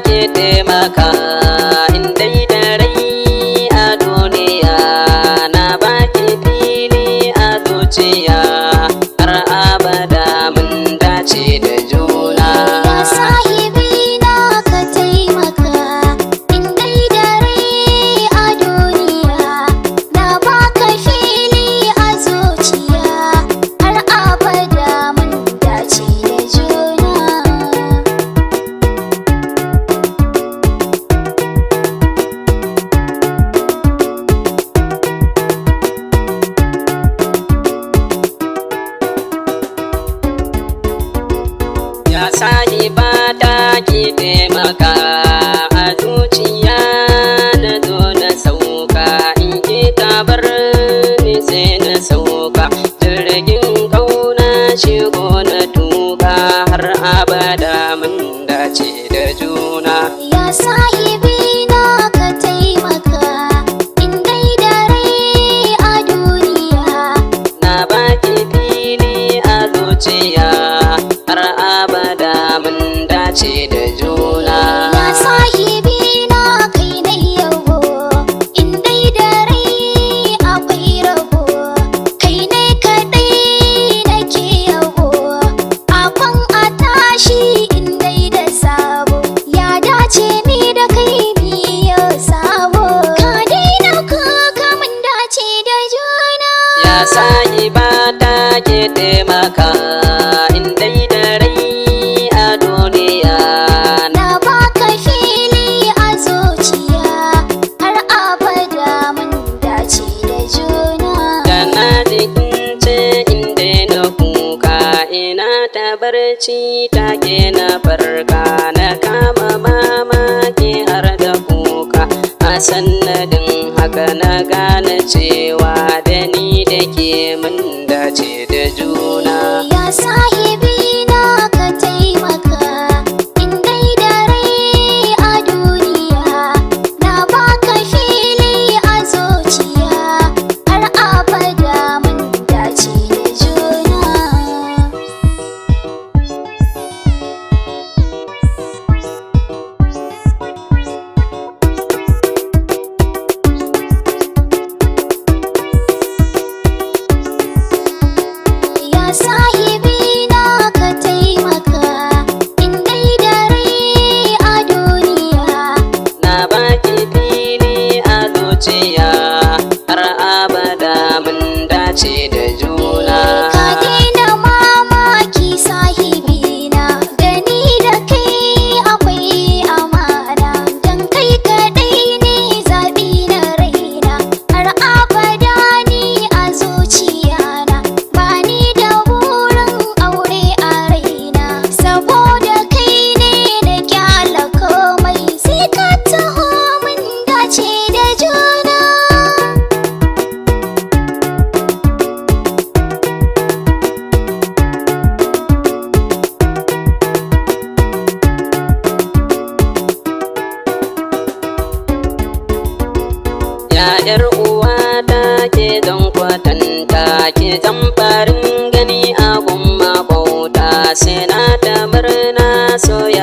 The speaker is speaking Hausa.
ke taimaka in dai da rai a duniya na baki fili a zuciya har abada mun dace da juna. Ya sahibi na ka taimaka in dai da rai a duniya na baka fili a zuciya har abada mun dace da juna. Ya sahiba ta ki taimaka a zuciya na zo na sauka in ki tabar ni sai na sauka jirgin kauna shigo na tuka har abada mun dace da juna. Ya sahibi na ka taimaka in dai da rai a duniya Na baki fili a zuciya har abada mun dace da juna. ya sahibi na kai na yabo in dai da rai akwai rabo kai ne kaɗai nake yabo akwan a tashi in dai da sabo ya dace ni da kai biyo sabo ka daina ka mun dace da juna. Ya sahiba ta ke taimaka in dai da rai a duniya. Na baka fili a zuciya har abada mun dace da juna. Da na jikin ce inda na kuka ina ta barci ta ke na farka na kama mamaki har da kuka a sannadin haka na gane cewa da ni da ke mun dace da juna. Ya sahibi na ka taimaka in dai da rai a duniya na baka fili a zuciya har abada mun dace da juna. Ya sahibi na ka taimaka in dai da rai a duniya Na baki fili a zuciya har abada mun dace da juna. ka daina mamaki sahibi na da ni da kai akwai amana dan kai kaɗai ne zaɓi na raina har abada ni a zuciya na ba ni da burin aure a raina saboda kai ne na kyala komai sai ka taho mun dace da juna. Ya yar uwa ta ke zan kwatanta ke zan farin gani a gumma bauta sai na ta murna soyayya.